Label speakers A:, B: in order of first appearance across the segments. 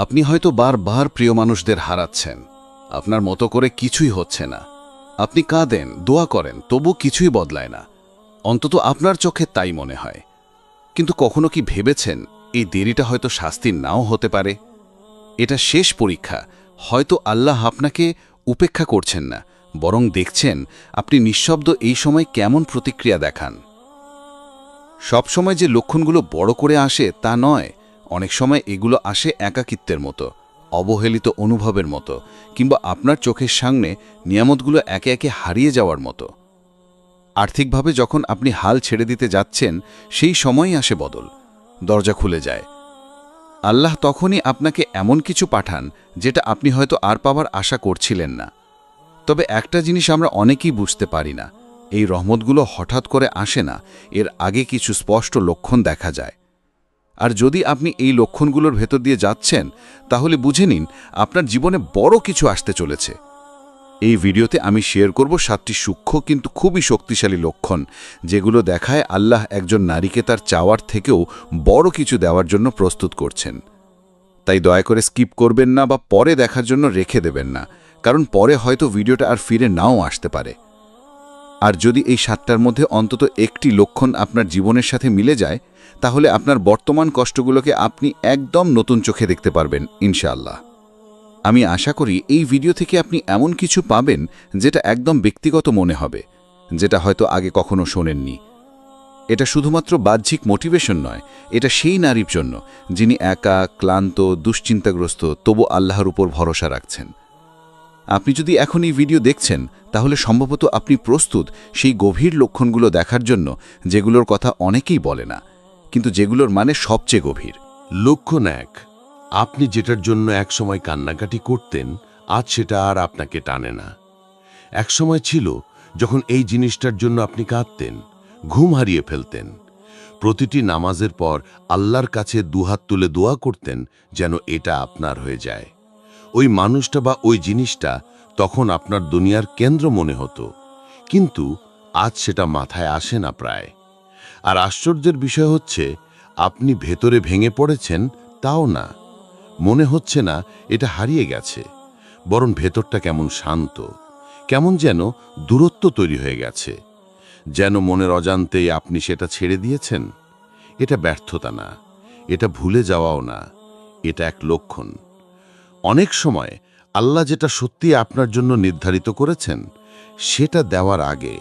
A: আপনি হয়তো বারবার প্রিয় মানুষদের হারাচ্ছেন, আপনার মতো করে কিছুই হচ্ছে না। আপনি কাঁদেন, দোয়া করেন, তবু কিছুই বদলায় না। অন্তত আপনার চোখে তাই মনে হয়। কিন্তু কখনো কি ভেবেছেন এই দেরিটা হয়তো শাস্তি নাও হতে পারে? এটা শেষ পরীক্ষা। হয়তো আল্লাহ আপনাকে উপেক্ষা করছেন না, বরং দেখছেন আপনি নিঃশব্দ এই সময় কেমন প্রতিক্রিয়া দেখান। সবসময় যে লক্ষণগুলো বড় করে আসে তা নয়, অনেক সময় এগুলো আসে একাকিত্বের মতো, অবহেলিত অনুভবের মতো, কিংবা আপনার চোখের সামনে নিয়ামতগুলো একে একে হারিয়ে যাওয়ার মতো। আর্থিকভাবে যখন আপনি হাল ছেড়ে দিতে যাচ্ছেন, সেই সময়ই আসে বদল, দরজা খুলে যায়। আল্লাহ তখনই আপনাকে এমন কিছু পাঠান যেটা আপনি হয়তো আর পাওয়ার আশা করছিলেন না। তবে একটা জিনিস আমরা অনেকেই বুঝতে পারি না, এই রহমতগুলো হঠাৎ করে আসে না, এর আগে কিছু স্পষ্ট লক্ষণ দেখা যায়। আর যদি আপনি এই লক্ষণগুলোর ভেতর দিয়ে যাচ্ছেন, তাহলে বুঝে নিন আপনার জীবনে বড় কিছু আসতে চলেছে। এই ভিডিওতে আমি শেয়ার করব 7টি সূক্ষ্ম কিন্তু খুবই শক্তিশালী লক্ষণ, যেগুলো দেখায় আল্লাহ একজন নারীকে তার চাওয়ার থেকেও বড় কিছু দেওয়ার জন্য প্রস্তুত করছেন। তাই দয়া করে স্কিপ করবেন না বা পরে দেখার জন্য রেখে দেবেন না, কারণ পরে হয়তো ভিডিওটা আর ফিরে নাও আসতে পারে। আর যদি এই 7টার মধ্যে অন্তত একটি লক্ষণ আপনার জীবনের সাথে মিলে যায়, তাহলে আপনার বর্তমান কষ্টগুলোকে আপনি একদম নতুন চোখে দেখতে পারবেন ইনশাআল্লাহ। আমি আশা করি এই ভিডিও থেকে আপনি এমন কিছু পাবেন যেটা একদম ব্যক্তিগত মনে হবে, যেটা হয়তো আগে কখনো শোনেননি। এটা শুধুমাত্র বাহ্যিক মোটিভেশন নয়, এটা সেই নারীর জন্য যিনি একা, ক্লান্ত, দুশ্চিন্তাগ্রস্ত, তবু আল্লাহর উপর ভরসা রাখছেন। আপনি যদি এখন এই ভিডিও দেখছেন, তাহলে সম্ভবত আপনি প্রস্তুত সেই গভীর লক্ষণগুলো দেখার জন্য, যেগুলোর কথা অনেকেই বলে না, কিন্তু যেগুলোর মানে সবচেয়ে গভীর।
B: লক্ষণ 1, আপনি যেটার জন্য একসময় কান্নাকাটি করতেন, আজ সেটা আর আপনাকে টানে না। একসময় ছিল যখন এই জিনিসটার জন্য আপনি কাঁদতেন, ঘুম হারিয়ে ফেলতেন, প্রতিটি নামাজের পর আল্লাহর কাছে দুহাত তুলে দোয়া করতেন যেন এটা আপনার হয়ে যায়। ওই মানুষটা বা ওই জিনিসটা তখন আপনার দুনিয়ার কেন্দ্র মনে হতো, কিন্তু আজ সেটা মাথায় আসে না প্রায়। আর আশ্চর্যের বিষয় হচ্ছে, আপনি ভেতরে ভেঙে পড়েছেন তাও না, মনে হচ্ছে না এটা হারিয়ে গেছে, বরং ভেতরটা কেমন শান্ত, কেমন যেন দূরত্ব তৈরি হয়ে গেছে, যেন মনের অজান্তেই আপনি সেটা ছেড়ে দিয়েছেন। এটা ব্যর্থতা না, এটা ভুলে যাওয়াও না, এটা এক লক্ষণ। অনেক সময় আল্লাহ যেটা সত্যি আপনার জন্য নির্ধারিত করেছেন, সেটা দেওয়ার আগে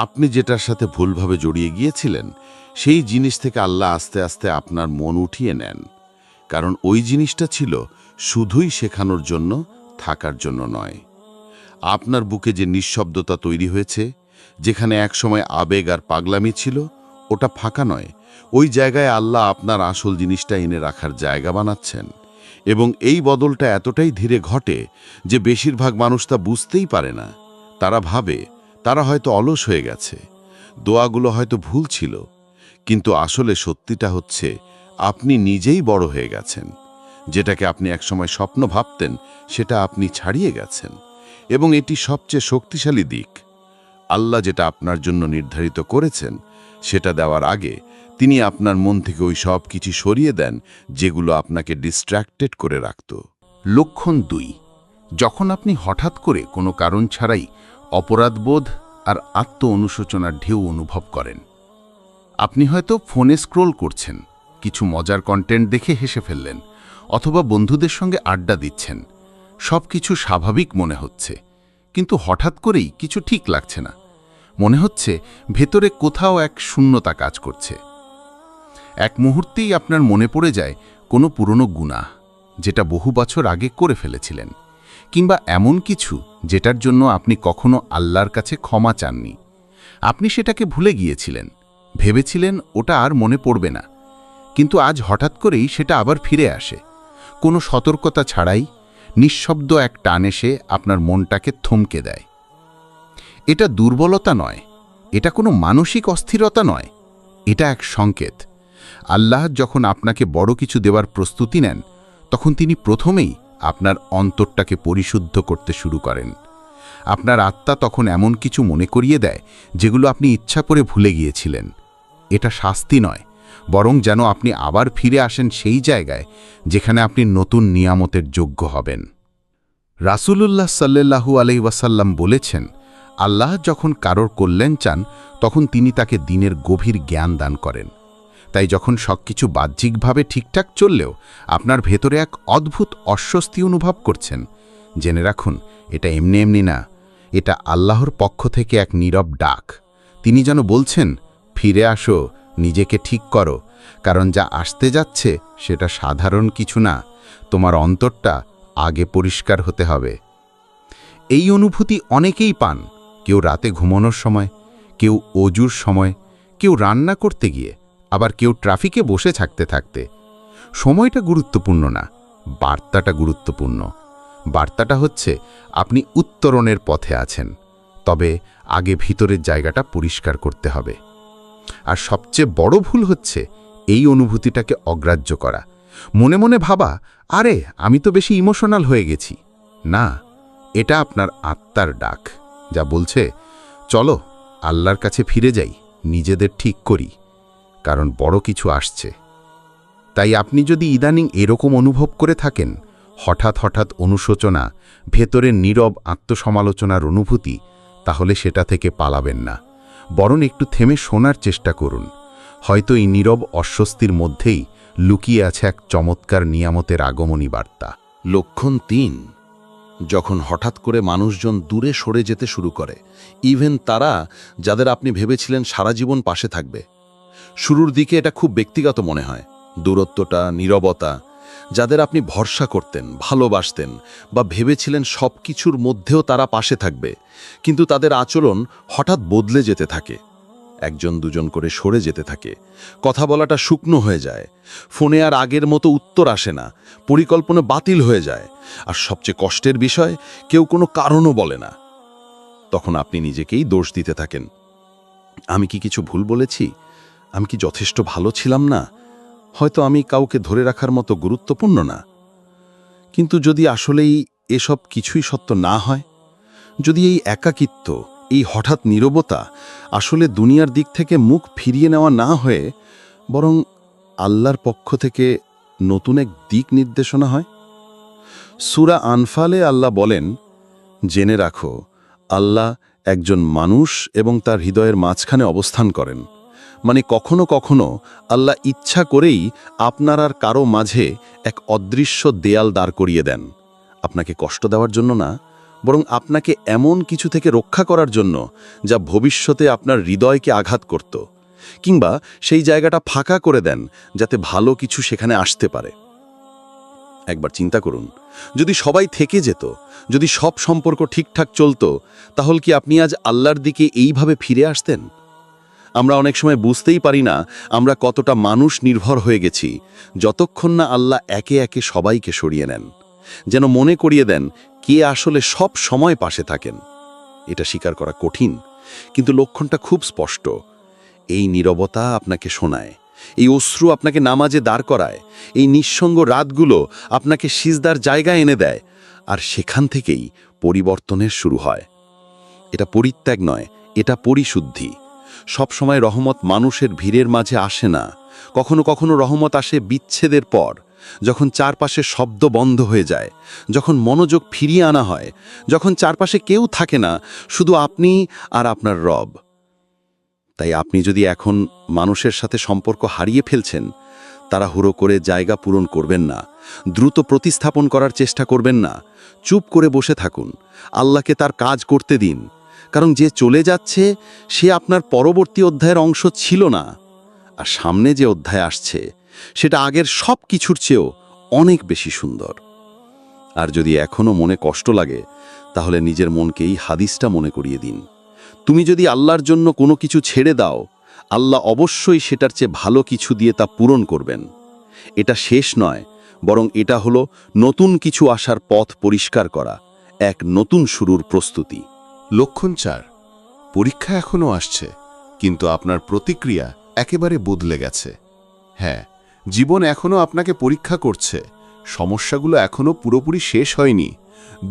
B: আপনি যেটার সাথে ভুলভাবে জড়িয়ে গিয়েছিলেন, সেই জিনিস থেকে আল্লাহ আস্তে আস্তে আপনার মন উঠিয়ে নেন। কারণ ওই জিনিসটা ছিল শুধুই শেখানোর জন্য, থাকার জন্য নয়। আপনার বুকে যে নিঃশব্দতা তৈরি হয়েছে, যেখানে একসময় আবেগ আর পাগলামি ছিল, ওটা ফাঁকা নয়। ওই জায়গায় আল্লাহ আপনার আসল জিনিসটা এনে রাখার জায়গা বানাচ্ছেন। এবং এই বদলটা এতটাই ধীরে ঘটে যে বেশিরভাগ মানুষ তা বুঝতেই পারে না। তারা ভাবে তারা হয়তো অলস হয়ে গেছে, দোয়াগুলো হয়তো ভুল ছিল, কিন্তু আসলে সত্যিটা হচ্ছে আপনি নিজেই বড় হয়ে গেছেন। যেটাকে আপনি একসময় স্বপ্ন ভাবতেন, সেটা আপনি ছাড়িয়ে গেছেন। এবং এটি সবচেয়ে শক্তিশালী দিক। আল্লাহ যেটা আপনার জন্য নির্ধারিত করেছেন, সেটা দেওয়ার আগে তিনি আপনার মন থেকে ওই সব কিছু সরিয়ে দেন যেগুলো আপনাকে ডিস্ট্র্যাক্টেড করে রাখত।
C: লক্ষণ 2, যখন আপনি হঠাৎ করে কোনো কারণ ছাড়াই অপরাধবোধ আর আত্ম অনুশোচনার ঢেউ অনুভব করেন। আপনি হয়তো ফোনে স্ক্রোল করছেন, কিছু মজার কন্টেন্ট দেখে হেসে ফেললেন, অথবা বন্ধুদের সঙ্গে আড্ডা দিচ্ছেন। সব কিছু স্বাভাবিক মনে হচ্ছে, কিন্তু হঠাৎ করেই কিছু ঠিক লাগছে না। মনে হচ্ছে ভেতরে কোথাও এক শূন্যতা কাজ করছে। এক মুহূর্তেই আপনার মনে পড়ে যায় কোনো পুরনো গুনাহ, যেটা বহু বছর আগে করে ফেলেছিলেন, কিংবা এমন কিছু যেটার জন্য আপনি কখনো আল্লাহর কাছে ক্ষমা চাননি। আপনি সেটাকে ভুলে গিয়েছিলেন, ভেবেছিলেন ওটা আর মনে পড়বে না, কিন্তু আজ হঠাৎ করেই সেটা আবার ফিরে আসে। কোনো সতর্কতা ছাড়াই নিঃশব্দ এক টান এসে আপনার মনটাকে থমকে দেয়। এটা দুর্বলতা নয়, এটা কোনো মানসিক অস্থিরতা নয়, এটা এক সংকেত। আল্লাহ যখন আপনাকে বড় কিছু দেওয়ার প্রস্তুতি নেন, তখন তিনি প্রথমেই আপনার অন্তরটাকে পরিশুদ্ধ করতে শুরু করেন। আপনার আত্মা তখন এমন কিছু মনে করিয়ে দেয় যেগুলো আপনি ইচ্ছা করে ভুলে গিয়েছিলেন। এটা শাস্তি নয়, বরং যেন আপনি আবার ফিরে আসেন সেই জায়গায় যেখানে আপনি নতুন নিয়ামতের যোগ্য হবেন। রাসূলুল্লাহ সাল্লাল্লাহু আলাইহি ওয়াসাল্লাম বলেছেন, আল্লাহ যখন কারোর কল্যাণ চান তখন তিনি তাকে দিনের গভীর জ্ঞান দান করেন। তাই যখন সবকিছু বাহ্যিকভাবে ঠিকঠাক চললেও আপনার ভেতরে এক অদ্ভুত অস্বস্তি অনুভব করছেন, জেনে রাখুন এটা এমনি এমনি না, এটা আল্লাহর পক্ষ থেকে এক নীরব ডাক। তিনি যেন বলছেন, ফিরে আসো, নিজেকে ঠিক করো, কারণ যা আসতে যাচ্ছে সেটা সাধারণ কিছু না, তোমার অন্তরটা আগে পরিষ্কার হতে হবে। এই অনুভূতি অনেকেই পান, কেউ রাতে ঘুমানোর সময়, কেউ অজুর সময়, কেউ রান্না করতে গিয়ে, আবার কেউ ট্রাফিকে বসে থাকতে থাকতে। সময়টা গুরুত্বপূর্ণ না, বার্তাটা গুরুত্বপূর্ণ। বার্তাটা হচ্ছে আপনি উত্তরণের পথে আছেন, তবে আগে ভিতরের জায়গাটা পরিষ্কার করতে হবে। আর সবচেয়ে বড় ভুল হচ্ছে এই অনুভূতিটাকে অগ্রাহ্য করা, মনে মনে ভাবা, আরে আমি তো বেশি ইমোশনাল হয়ে গেছি। না, এটা আপনার আত্মার ডাক, যা বলছে চলো আল্লাহর কাছে ফিরে যাই, নিজেদের ঠিক করি, কারণ বড় কিছু আসছে। তাই আপনি যদি ইদানিং এরকম অনুভব করে থাকেন, হঠাৎ হঠাৎ অনুশোচনা, ভেতরের নীরব আত্মসমালোচনার অনুভূতি, তাহলে সেটা থেকে পালাবেন না, বরং একটু থেমে শোনার চেষ্টা করুন। হয়তো এই নীরব অস্বস্তির মধ্যেই লুকিয়ে আছে এক চমৎকার নিয়ামতের আগমনী বার্তা।
A: লক্ষণ ৩, যখন হঠাৎ করে মানুষজন দূরে সরে যেতে শুরু করে, ইভেন তারা যাদের আপনি ভেবেছিলেন সারা জীবন পাশে থাকবে। শুরুর দিকে এটা খুব ব্যক্তিগত মনে হয়, দূরত্বটা, নীরবতা, যাদের আপনি ভরসা করতেন, ভালোবাসতেন বা ভেবেছিলেন সব কিছুর মধ্যেও তারা পাশে থাকবে, কিন্তু তাদের আচরণ হঠাৎ বদলে যেতে থাকে। একজন দুজন করে সরে যেতে থাকে, কথা বলাটা শুকনো হয়ে যায়, ফোনে আর আগের মতো উত্তর আসে না, পরিকল্পনা বাতিল হয়ে যায়, আর সবচেয়ে কষ্টের বিষয়, কেউ কোনো কারণও বলে না। তখন আপনি নিজেকেই দোষ দিতে থাকেন, আমি কি কিছু ভুল বলেছি, আমি কি যথেষ্ট ভালো ছিলাম না, হয়তো আমি কাউকে ধরে রাখার মতো গুরুত্বপূর্ণ না। কিন্তু যদি আসলেই এসব কিছুই সত্য না হয়, যদি এই একাকিত্ব, এই হঠাৎ নীরবতা আসলে দুনিয়ার দিক থেকে মুখ ফিরিয়ে নেওয়া না হয়ে বরং আল্লাহর পক্ষ থেকে নতুন এক দিক নির্দেশনা হয়। সূরা আনফালে আল্লাহ বলেন, জেনে রাখো আল্লাহ একজন মানুষ এবং তার হৃদয়ের মাঝখানে অবস্থান করেন। মানে কখনো কখনো আল্লাহ ইচ্ছা করেই আপনার আর কারো মাঝে এক অদৃশ্য দেয়াল দাঁড় করিয়ে দেন, আপনাকে কষ্ট দেওয়ার জন্য না, বরং আপনাকে এমন কিছু থেকে রক্ষা করার জন্য যা ভবিষ্যতে আপনার হৃদয়কে আঘাত করত, কিংবা সেই জায়গাটা ফাঁকা করে দেন যাতে ভালো কিছু সেখানে আসতে পারে। একবার চিন্তা করুন, যদি সবাই থেকে যেত, যদি সব সম্পর্ক ঠিকঠাক চলত, তাহলে কি আপনি আজ আল্লাহর দিকে এইভাবে ফিরে আসতেন? আমরা অনেক সময় বুঝতেই পারি না আমরা কতটা মানুষ নির্ভর হয়ে গেছি, যতক্ষণ না আল্লাহ একে একে সবাইকে সরিয়ে নেন, যেন মনে করিয়ে দেন কে আসলে সব সময় পাশে থাকেন। এটা স্বীকার করা কঠিন, কিন্তু লক্ষণটা খুব স্পষ্ট। এই নীরবতা আপনাকে শোনায়, এই অশ্রু আপনাকে নামাজে দাঁড় করায়, এই নিঃসঙ্গ রাতগুলো আপনাকে সিজদার জায়গায় এনে দেয়, আর সেখান থেকেই পরিবর্তনের শুরু হয়। এটা পরিত্যাগ নয়, এটা পরিশুদ্ধি। সব সময় রহমত মানুষের ভিড়ের মাঝে আসে না, কখনো কখনো রহমত আসে বিচ্ছেদের পর, যখন চারপাশে শব্দ বন্ধ হয়ে যায়, যখন মনোযোগ ফিরিয়ে আনা হয়, যখন চারপাশে কেউ থাকে না, শুধু আপনি আর আপনার রব। তাই আপনি যদি এখন মানুষের সাথে সম্পর্ক হারিয়ে ফেলছেন, তাড়াহুড়ো করে জায়গা পূরণ করবেন না, দ্রুত প্রতিস্থাপন করার চেষ্টা করবেন না, চুপ করে বসে থাকুন, আল্লাহকে তার কাজ করতে দিন। কারণ যে চলে যাচ্ছে সে আপনার পরবর্তী অধ্যায়ের অংশ ছিল না, আর সামনে যে অধ্যায় আসছে সেটা আগের সব কিছুর চেয়েও অনেক বেশি সুন্দর। আর যদি এখনও মনে কষ্ট লাগে, তাহলে নিজের মনকে এই হাদিসটা মনে করিয়ে দিন, তুমি যদি আল্লাহর জন্য কোনো কিছু ছেড়ে দাও, আল্লাহ অবশ্যই সেটার চেয়ে ভালো কিছু দিয়ে তা পূরণ করবেন। এটা শেষ নয়, বরং এটা হলো নতুন কিছু আসার পথ পরিষ্কার করা, এক নতুন শুরুর প্রস্তুতি।
C: লক্ষণ ৪, পরীক্ষা এখনও আসছে, কিন্তু আপনার প্রতিক্রিয়া একেবারে বদলে গেছে। হ্যাঁ, জীবন এখনও আপনাকে পরীক্ষা করছে, সমস্যাগুলো এখনও পুরোপুরি শেষ হয়নি,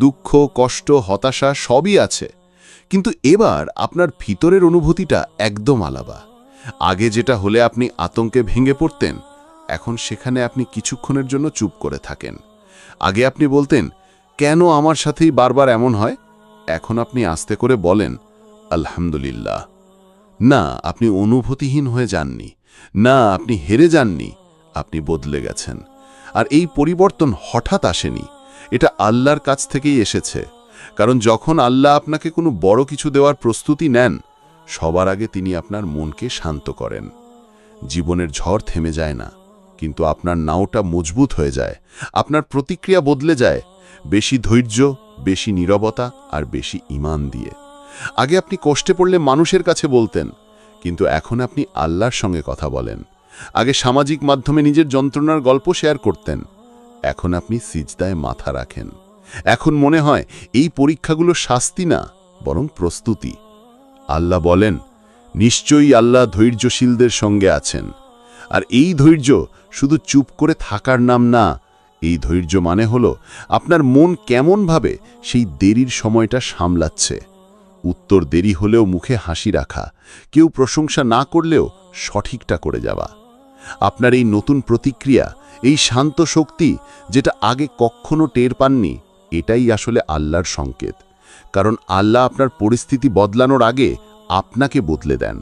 C: দুঃখ, কষ্ট, হতাশা সবই আছে, কিন্তু এবার আপনার ভিতরের অনুভূতিটা একদম আলাদা।
D: আগে যেটা হলে আপনি আতঙ্কে ভেঙে পড়তেন, এখন সেখানে আপনি কিছুক্ষণের জন্য চুপ করে থাকেন। আগে আপনি বলতেন, কেন আমার সাথেই বারবার এমন হয়? এখন আপনি আস্তে করে বলেন, আলহামদুলিল্লাহ। না, আপনি অনুভূতিহীন হয়ে যাননি, না আপনি হেরে যাননি, আপনি বদলে গেছেন। আর এই পরিবর্তন হঠাৎ আসেনি, এটা আল্লাহর কাছ থেকেই এসেছে। কারণ যখন আল্লাহ আপনাকে কোনো বড় কিছু দেওয়ার প্রস্তুতি নেন, সবার আগে তিনি আপনার মনকে শান্ত করেন। জীবনের ঝড় থেমে যায় না, কিন্তু আপনার নাওটা মজবুত হয়ে যায়, আপনার প্রতিক্রিয়া বদলে যায়, বেশি ধৈর্য, বেশি নীরবতা আর বেশি ঈমান দিয়ে। আগে আপনি কষ্টে পড়লে মানুষের কাছে বলতেন, কিন্তু এখন আপনি আল্লাহর সঙ্গে কথা বলেন। আগে সামাজিক মাধ্যমে নিজের যন্ত্রণার গল্প শেয়ার করতেন, এখন আপনি সিজদায় মাথা রাখেন। এখন মনে হয় এই পরীক্ষাগুলো শাস্তি না, বরং প্রস্তুতি। আল্লাহ বলেন, নিশ্চয়ই আল্লাহ ধৈর্যশীলদের সঙ্গে আছেন। আর এই ধৈর্য শুধু চুপ করে থাকার নাম না, এই ধৈর্য মানে হলো আপনার মন কেমনভাবে সেই দেরির সময়টা সামলাচ্ছে। উত্তর দেরি হলেও মুখে হাসি রাখা, কেউ প্রশংসা না করলেও সঠিকটা করে যাওয়া। আপনার এই নতুন প্রতিক্রিয়া, এই শান্ত শক্তি যেটা আগে কখনো টের পাননি, এটাই আসলে আল্লাহর সংকেত। কারণ আল্লাহ আপনার পরিস্থিতি বদলানোর আগে আপনাকে বদলে দেন।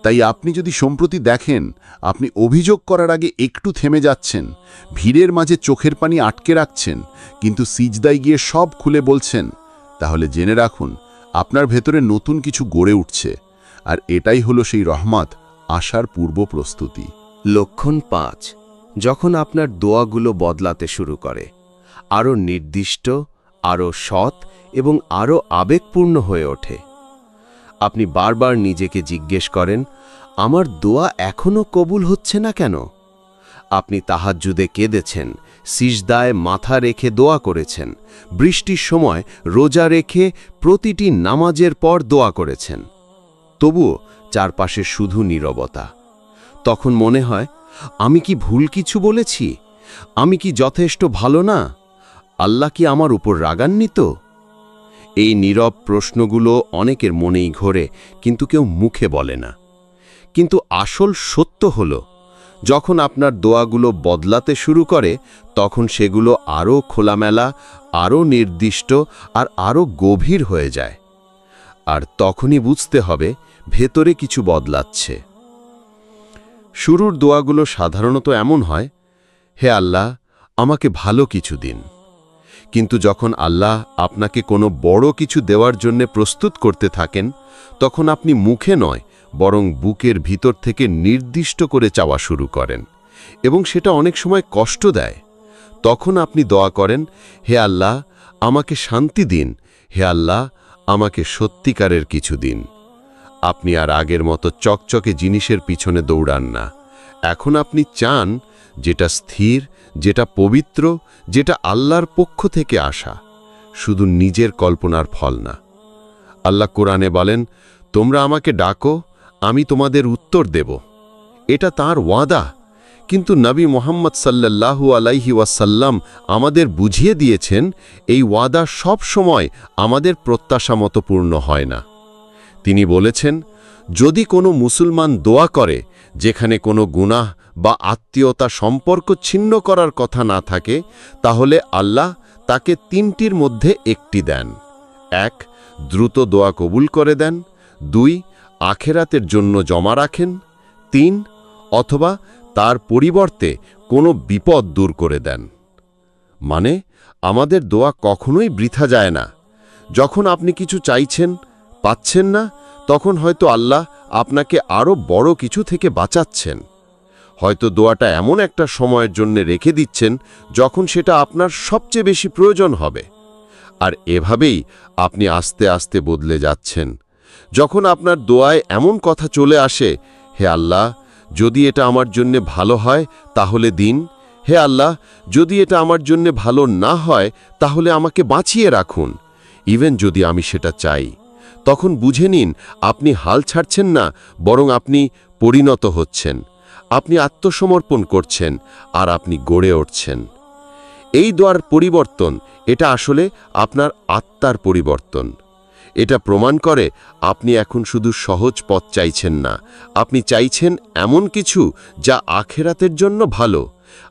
D: তাই আপনি যদি সম্প্রতি দেখেন আপনি অভিযোগ করার আগে একটু থেমে যাচ্ছেন, ভিড়ের মাঝে চোখের পানি আটকে রাখছেন, কিন্তু সিজদায় গিয়ে সব খুলে বলছেন, তাহলে জেনে রাখুন আপনার ভেতরে নতুন কিছু গড়ে উঠছে। আর এটাই হলো সেই রহমত, আসার পূর্ব প্রস্তুতি।
E: লক্ষণ 5, যখন আপনার দোয়াগুলো বদলাতে শুরু করে, আরও নির্দিষ্ট, আরও সৎ এবং আরও আবেগপূর্ণ হয়ে ওঠে। আপনি বারবার নিজেকে জিজ্ঞেস করেন, আমার দোয়া এখনও কবুল হচ্ছে না কেন? আপনি তাহাজ্জুদে কেঁদেছেন, সিজদায় মাথা রেখে দোয়া করেছেন, বৃষ্টির সময় রোজা রেখে প্রতিটি নামাজের পর দোয়া করেছেন। তবুও চারপাশে শুধু নীরবতা। তখন মনে হয়, আমি কি ভুল কিছু বলেছি? আমি কি যথেষ্ট ভালো না? আল্লাহ কি আমার উপর রাগান্বিত? এই নীরব প্রশ্নগুলো অনেকের মনেই ঘোরে, কিন্তু কেউ মুখে বলে না। কিন্তু আসল সত্য হল, যখন আপনার দোয়াগুলো বদলাতে শুরু করে, তখন সেগুলো আরও খোলামেলা, আরও নির্দিষ্ট আর আরও গভীর হয়ে যায়। আর তখনই বুঝতে হবে ভেতরে কিছু বদলাচ্ছে। শুরুর দোয়াগুলো সাধারণত এমন হয়, হে আল্লাহ, আমাকে ভালো কিছু দিন। কিন্তু যখন আল্লাহ আপনাকে কোনো বড় কিছু দেওয়ার জন্য প্রস্তুত করতে থাকেন, তখন আপনি মুখে নয়, বরং বুকের ভিতর থেকে নির্দিষ্ট করে চাওয়া শুরু করেন, এবং সেটা অনেক সময় কষ্ট দেয়। তখন আপনি দোয়া করেন, হে আল্লাহ, আমাকে শান্তি দিন, হে আল্লাহ, আমাকে সত্যিকারের কিছু দিন। আপনি আর আগের মতো চকচকে জিনিসের পিছনে দৌড়ান না। এখন আপনি চান যেটা স্থির, যেটা পবিত্র, যেটা আল্লাহর পক্ষ থেকে আসা, শুধু নিজের কল্পনার ফল না। আল্লাহ কোরআনে বলেন, তোমরা আমাকে ডাকো, আমি তোমাদের উত্তর দেব। এটা তাঁর ওয়াদা। কিন্তু নবী মুহাম্মদ সাল্লাল্লাহু আলাইহি ওয়াসাল্লাম আমাদের বুঝিয়ে দিয়েছেন, এই ওয়াদা সব সময় আমাদের প্রত্যাশা মতো পূর্ণ হয় না। তিনি বলেছেন, যদি কোনো মুসলমান দোয়া করে যেখানে কোনো গুনাহ বা আত্মীয়তা সম্পর্ক ছিন্ন করার কথা না থাকে, তাহলে আল্লাহ তাকে তিনটির মধ্যে একটি দেন। 1, দ্রুত দোয়া কবুল করে দেন। 2, আখেরাতের জন্য জমা রাখেন। 3, অথবা তার পরিবর্তে কোনো বিপদ দূর করে দেন। মানে, আমাদের দোয়া কখনোই বৃথা যায় না। যখন আপনি কিছু চাইছেন, পাচ্ছেন না, তখন হয়তো আল্লাহ আপনাকে আরও বড় কিছু থেকে বাঁচাচ্ছেন। হয়তো দোয়াটা এমন একটা সময়ের জন্য রেখে দিচ্ছেন যখন সেটা আপনার সবচেয়ে বেশি প্রয়োজন হবে। আর এভাবেই আপনি আস্তে আস্তে বদলে যাচ্ছেন। যখন আপনার দোয়ায় এমন কথা চলে আসে, হে আল্লাহ, যদি এটা আমার জন্য ভালো হয় তাহলে দিন। হে আল্লাহ, যদি এটা আমার জন্য ভালো না হয় তাহলে আমাকে বাঁচিয়ে রাখুন, ইভেন যদি আমি সেটা চাই। তখন বুঝে নিন, আপনি হাল ছাড়ছেন না, বরং আপনি পরিণত হচ্ছেন। আপনি আত্মসমর্পণ করছেন, আর আপনি গড়ে উঠছেন। এই দোয়ার পরিবর্তন, এটা আসলে আপনার আত্মার পরিবর্তন।
B: এটা প্রমাণ করে আপনি এখন শুধু সহজ পথ চাইছেন না, আপনি চাইছেন এমন কিছু যা আখেরাতের জন্য ভালো।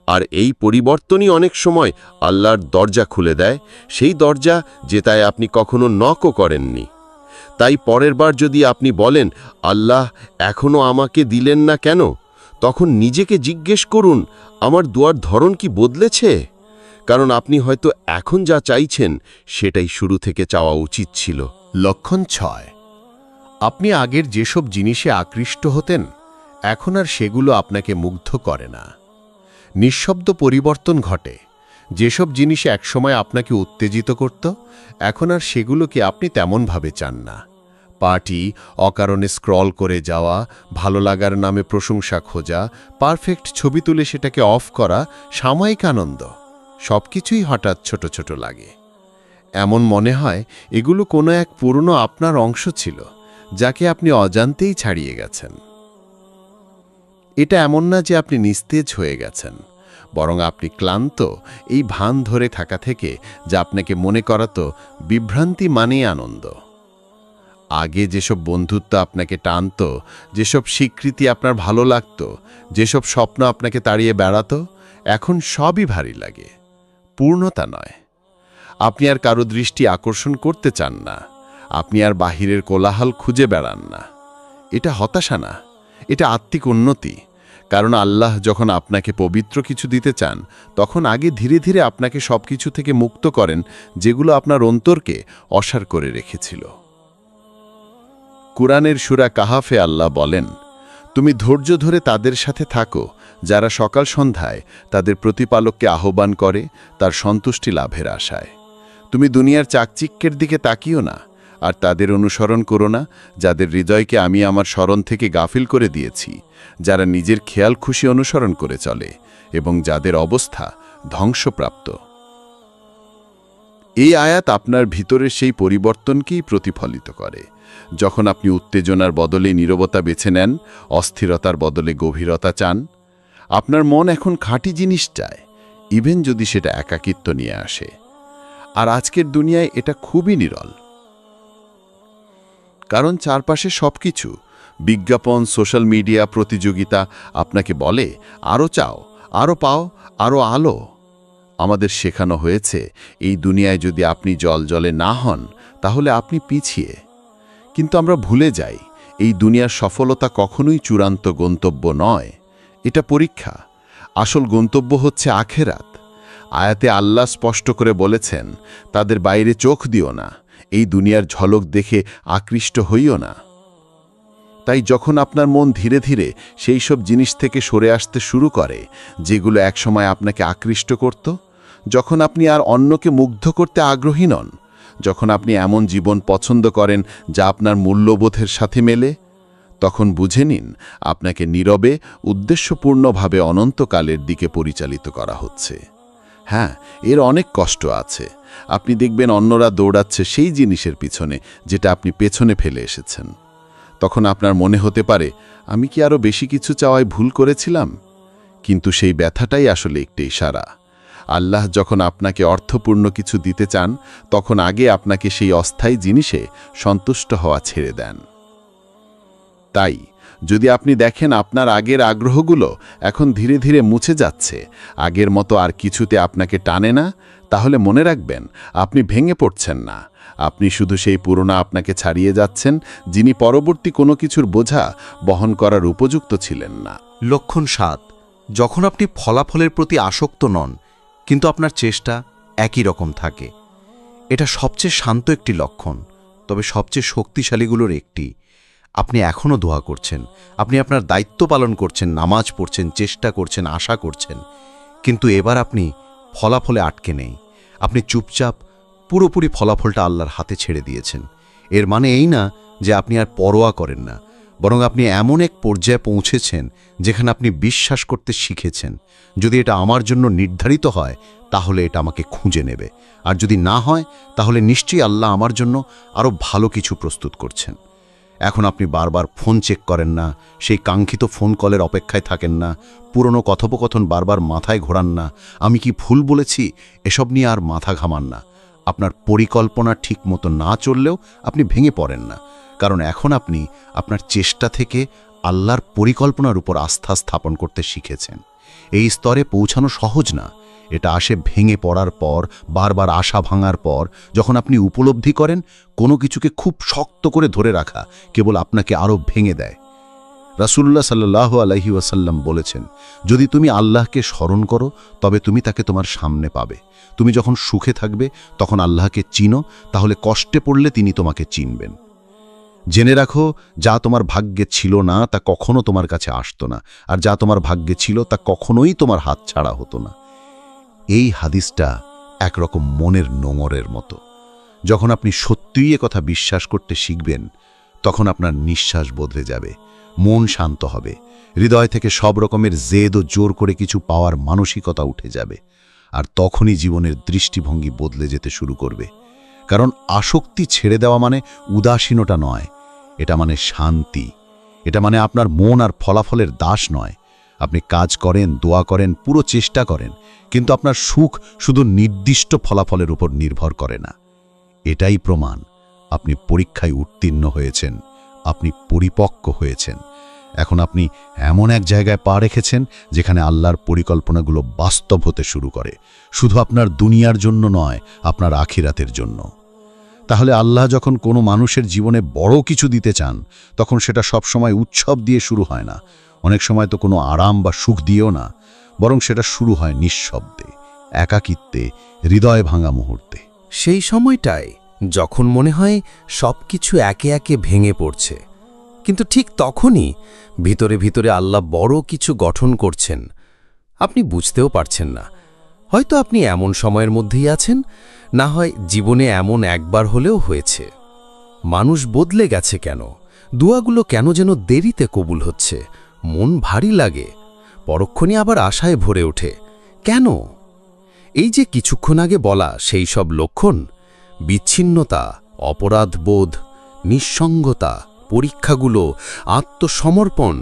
B: আর এই পরিবর্তনই অনেক সময় আল্লাহর দরজা খুলে দেয়, সেই দরজা যেটায় আপনি কখনো নকও করেননি। তাই পরের বার যদি আপনি বলেন, আল্লাহ এখনও আমাকে দিলেন না কেন, তখন নিজেকে জিজ্ঞেস করুন, আমার দোয়ার ধরন কি বদলেছে? কারণ আপনি হয়তো এখন যা চাইছেন সেটাই শুরু থেকে চাওয়া উচিত ছিল।
C: লক্ষণ 6। আপনি আগের যেসব জিনিসে আকৃষ্ট হতেন, এখন আর সেগুলো আপনাকে মুগ্ধ করে না। নিঃশব্দ পরিবর্তন ঘটে। যেসব জিনিসে একসময় আপনাকে উত্তেজিত করত, এখন আর সেগুলোকে আপনি তেমনভাবে চান না। পার্টি, অকারণে স্ক্রল করে যাওয়া, ভালো লাগার নামে প্রশংসা খোঁজা, পারফেক্ট ছবি তুলে সেটাকে অফ করা, সাময়িক আনন্দ, সবকিছুই হঠাৎ ছোট ছোট লাগে। এমন মনে হয় এগুলো কোনো এক পুরনো আপনার অংশ ছিল, যাকে আপনি অজান্তেই ছাড়িয়ে গেছেন। এটা এমন না যে আপনি নিস্তেজ হয়ে গেছেন, বরং আপনি ক্লান্ত এই ভান ধরে থাকা থেকে, যা আপনাকে মনে করাতো বিভ্রান্তি মানেই আনন্দ। আগে যেসব বন্ধুত্ব আপনাকে টানত, যেসব স্বীকৃতি আপনার ভালো লাগত, যেসব স্বপ্ন আপনাকে তাড়িয়ে বেড়াতো, এখন সবই ভারী লাগে, পূর্ণতা নয়। আপনি আর কারো দৃষ্টি আকর্ষণ করতে চান না, আপনি আর বাহিরের কোলাহল খুঁজে বেড়ান না। এটা হতাশা না, এটা আত্মিক উন্নতি। কারণ আল্লাহ যখন আপনাকে পবিত্র কিছু দিতে চান, তখন আগে ধীরে ধীরে আপনাকে সবকিছু থেকে মুক্ত করেন যেগুলো আপনার অন্তরকে অসার করে রেখেছিল। কুরআনের সূরা কাহাফে আল্লাহ বলেন, তুমি ধৈর্য ধরে তাদের সাথে থাকো যারা সকাল সন্ধ্যায় তাদের প্রতিপালককে আহ্বান করে তার সন্তুষ্টি লাভের আশায়। তুমি দুনিয়ার চাকচিক্যের দিকে তাকিও না, আর তাদের অনুসরণ করো না যাদের হৃদয়কে আমি আমার স্মরণ থেকে গাফিল করে দিয়েছি, যারা নিজের খেয়াল খুশি অনুসরণ করে চলে এবং যাদের অবস্থা ধ্বংসপ্রাপ্ত। এই আয়াত আপনার ভিতরের সেই পরিবর্তনকেই প্রতিফলিত করে। যখন আপনি উত্তেজনার বদলে নীরবতা বেছে নেন, অস্থিরতার বদলে গভীরতা চান, আপনার মন এখন খাঁটি জিনিস চায়, ইভেন যদি সেটা একাকিত্ব নিয়ে আসে। আর আজকের দুনিয়ায় এটা খুবই নিরল, কারণ চারপাশে সবকিছু, বিজ্ঞাপন, সোশ্যাল মিডিয়া, প্রতিযোগিতা আপনাকে বলে আরও চাও, আরও পাও, আরও আলো। আমাদের শেখানো হয়েছে এই দুনিয়ায় যদি আপনি জলে না হন তাহলে আপনি পিছিয়ে। কিন্তু আমরা ভুলে যাই এই দুনিয়ার সফলতা কখনোই চূড়ান্ত গন্তব্য নয়, এটা পরীক্ষা। আসল গন্তব্য হচ্ছে আখেরাত। আয়াতে আল্লাহ স্পষ্ট করে বলেছেন, তাদের বাইরে চোখ দিও না, এই দুনিয়ার ঝলক দেখে আকৃষ্ট হইও না। তাই যখন আপনার মন ধীরে ধীরে সেই সব জিনিস থেকে সরে আসতে শুরু করে যেগুলো একসময় আপনাকে আকৃষ্ট করত, যখন আপনি আর অন্যকে মুগ্ধ করতে আগ্রহী নন, যখন আপনি এমন জীবন পছন্দ করেন যা আপনার মূল্যবোধের সাথে মেলে, তখন বুঝে নিন আপনাকে নীরবে, উদ্দেশ্যপূর্ণভাবে অনন্তকালের দিকে পরিচালিত করা হচ্ছে। হ্যাঁ, এর অনেক কষ্ট আছে। আপনি দেখবেন অন্যরা দৌড়াচ্ছে সেই জিনিসের পিছনে যেটা আপনি পেছনে ফেলে এসেছেন। তখন আপনার মনে হতে পারে, আমি কি আরও বেশি কিছু চাওয়ায় ভুল করেছিলাম? কিন্তু সেই ব্যথাটাই আসলে একটি ইশারা। আল্লাহ যখন আপনাকে অর্থপূর্ণ কিছু দিতে চান, তখন আগে আপনাকে সেই অস্থায়ী জিনিসে সন্তুষ্ট হওয়া ছেড়ে দেন। তাই যদি আপনি দেখেন আপনার আগের আগ্রহগুলো এখন ধীরে ধীরে মুছে যাচ্ছে, আগের মতো আর কিছুতে আপনাকে টানে না, তাহলে মনে রাখবেন আপনি ভেঙে পড়ছেন না, আপনি শুধু সেই পুরনো আপনাকে ছাড়িয়ে যাচ্ছেন, যিনি পরবর্তী কোনো কিছুর বোঝা বহন করার উপযুক্ত ছিলেন না।
F: লক্ষণ 7। যখন আপনি ফলাফলের প্রতি আসক্ত নন, কিন্তু আপনার চেষ্টা একই রকম থাকে। এটা সবচেয়ে শান্ত একটি লক্ষণ, তবে সবচেয়ে শক্তিশালীগুলোর একটি। আপনি এখনও দোয়া করছেন, আপনি আপনার দায়িত্ব পালন করছেন, নামাজ পড়ছেন, চেষ্টা করছেন, আশা করছেন, কিন্তু এবার আপনি ফলাফলে আটকে নেই। আপনি চুপচাপ পুরোপুরি ফলাফলটা আল্লাহর হাতে ছেড়ে দিয়েছেন। এর মানে এই না যে আপনি আর পরোয়া করেন না, বরং আপনি এমন এক পর্যায়ে পৌঁছেছেন যেখানে আপনি বিশ্বাস করতে শিখেছেন, যদি এটা আমার জন্য নির্ধারিত হয় তাহলে এটা আমাকে খুঁজে নেবে, আর যদি না হয় তাহলে নিশ্চয়ই আল্লাহ আমার জন্য আরও ভালো কিছু প্রস্তুত করছেন। এখন আপনি বারবার ফোন চেক করেন না, সেই কাঙ্ক্ষিত ফোন কলের অপেক্ষায় থাকেন না, পুরনো কথোপকথন বারবার মাথায় ঘোরান না, আমি কি ভুল বলেছি এসব নিয়ে আর মাথা ঘামান না।
C: আপনার পরিকল্পনা ঠিকমতো না চললেও আপনি ভেঙে পড়েন না, কারণ এখন আপনি আপনার চেষ্টা থেকে আল্লাহর পরিকল্পনার উপর আস্থা স্থাপন করতে শিখেছেন। এই স্তরে পৌঁছানো সহজ না, এটা আসে ভেঙে পড়ার পর, বারবার আশা ভাঙার পর, যখন আপনি উপলব্ধি করেন কোনো কিছুকে খুব শক্ত করে ধরে রাখা কেবল আপনাকে আরও ভেঙে দেয়। রাসূলুল্লাহ সাল্লাল্লাহু আলাইহি ওয়াসাল্লাম বলেছেন, যদি তুমি আল্লাহকে স্মরণ করো তবে তুমি তাকে তোমার সামনে পাবে। তুমি যখন সুখে থাকবে তখন আল্লাহকে চিনো, তাহলে কষ্টে পড়লে তিনি তোমাকে চিনবেন। জেনে রাখো, যা তোমার ভাগ্যে ছিল না তা কখনো তোমার কাছে আসতো না, আর যা তোমার ভাগ্যে ছিল তা কখনোই তোমার হাত ছাড়া হতো না। এই হাদিসটা একরকম মনের নোঙরের মতো। যখন আপনি সত্যিই কথা বিশ্বাস করতে শিখবেন, তখন আপনার নিঃশ্বাস বদলে যাবে, মন শান্ত হবে, হৃদয় থেকে সব রকমের জেদ ও জোর করে কিছু পাওয়ার মানসিকতা উঠে যাবে, আর তখনই জীবনের দৃষ্টিভঙ্গি বদলে যেতে শুরু করবে। কারণ আসক্তি ছেড়ে দেওয়া মানে উদাসীনতা নয়, এটা মানে শান্তি। এটা মানে আপনার মন আর ফলাফলের দাস নয়। আপনি কাজ করেন, দোয়া করেন, পুরো চেষ্টা করেন, কিন্তু আপনার সুখ শুধু নির্দিষ্ট ফলাফলের উপর নির্ভর করে না। এটাই প্রমাণ আপনি পরীক্ষায় উত্তীর্ণ হয়েছেন, আপনি পরিপক্ক হয়েছেন। এখন আপনি এমন এক জায়গায় পা রেখেছেন যেখানে আল্লাহর পরিকল্পনাগুলো বাস্তব হতে শুরু করে, শুধু আপনার দুনিয়ার জন্য নয়, আপনার আখিরাতের জন্য। তাহলে আল্লাহ যখন কোনো মানুষের জীবনে বড় কিছু দিতে চান, তখন সেটা সবসময় উৎসব দিয়ে শুরু হয় না, অনেক সময় তো কোনো আরাম বা সুখ দিয়েও না, বরং সেটা শুরু হয় নিঃশব্দে, একাকিত্বে, হৃদয় ভাঙা মুহূর্তে।
E: সেই সময়টায় যখন মনে হয় সব কিছু একে একে ভেঙে পড়ছে, কিন্তু ঠিক তখনই ভিতরে ভিতরে আল্লাহ বড় কিছু গঠন করছেন, আপনি বুঝতেও পারছেন না। হয়তো আপনি এমন সময়ের মধ্যেই আছেন, না হয় জীবনে এমন একবার হলেও হয়েছে। মানুষ বদলে গেছে কেন? দোয়াগুলো কেন যেন দেরিতে কবুল হচ্ছে? মন ভারী লাগে, পরক্ষণে আবার আশায় ভরে ওঠে। কেন? এই যে কিছুক্ষণ আগে বলা সেই সব লক্ষণ, বিচ্ছিন্নতা, অপরাধবোধ, নিঃসঙ্গতা, পরীক্ষাগুলো, আত্মসমর্পণ,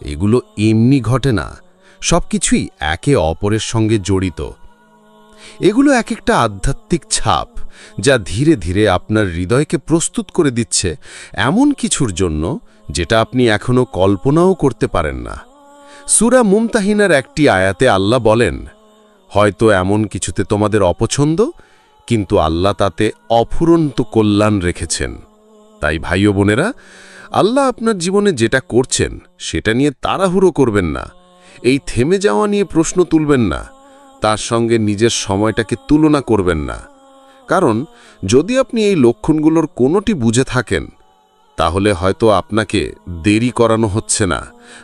E: এগুলো এমনি ঘটে না, সবকিছুই একে অপরের সঙ্গে জড়িত। এগুলো এক একটা আধ্যাত্মিক ছাপ, যা ধীরে ধীরে আপনার হৃদয়কে প্রস্তুত করে দিচ্ছে এমন কিছুর জন্য যেটা আপনি এখনো কল্পনাও করতে পারেন না। সূরা মুমতাহিনার একটি আয়াতে আল্লাহ বলেন, হয়তো এমন কিছুতে তোমাদের অপছন্দ, কিন্তু আল্লাহ তাতে অফুরন্ত কল্যাণ রেখেছেন। তাই ভাই ও বোনেরা, আল্লাহ আপনার জীবনে যেটা করছেন সেটা নিয়ে তাড়াহুড়ো করবেন না, এই থেমে যাওয়া নিয়ে প্রশ্ন তুলবেন না, তার সঙ্গে নিজের সময়টাকে তুলনা করবেন না। কারণ যদি আপনি এই লক্ষণগুলোর কোনোটি বুঝে থাকেন, তাহলে হয়তো আপনাকে দেরি করানো হচ্ছে না,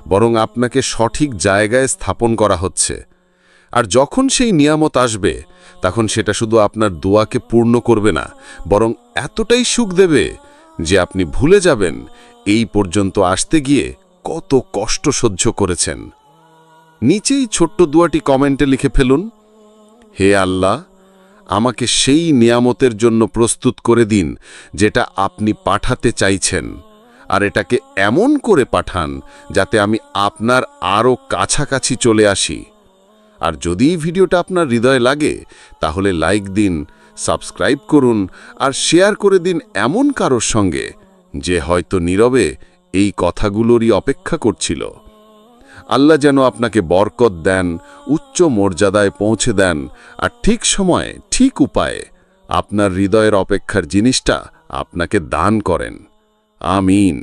E: বরং আপনাকে সঠিক জায়গায় স্থাপন করা হচ্ছে। আর যখন সেই নিয়ামত আসবে, তখন সেটা শুধু আপনার দোয়াকে পূর্ণ করবে না, বরং এতটাই সুখ দেবে যে আপনি ভুলে যাবেন এই পর্যন্ত আসতে গিয়ে কত কষ্ট সহ্য করেছেন। নিচেই ছোট্ট দোয়াটি কমেন্টে লিখে ফেলুন, হে আল্লাহ, আমাকে সেই নিয়ামতের জন্য প্রস্তুত করে দিন যেটা আপনি পাঠাতে চাইছেন, আর এটাকে এমন করে পাঠান যাতে আমি আপনার আরও কাছাকাছি চলে আসি। আর যদি এই ভিডিওটা আপনার হৃদয়ে লাগে, তাহলে লাইক দিন, সাবস্ক্রাইব করুন আর শেয়ার করে দিন এমন কারোর সঙ্গে যে হয়তো নীরবে এই কথাগুলোরই অপেক্ষা করছিল। আল্লাহ যেন আপনাকে বরকত দেন, উচ্চ মর্যাদায় পৌঁছে দেন, আর ঠিক সময়ে ঠিক উপায়ে আপনার হৃদয়ের অপেক্ষার জিনিসটা আপনাকে দান করেন। আমিন।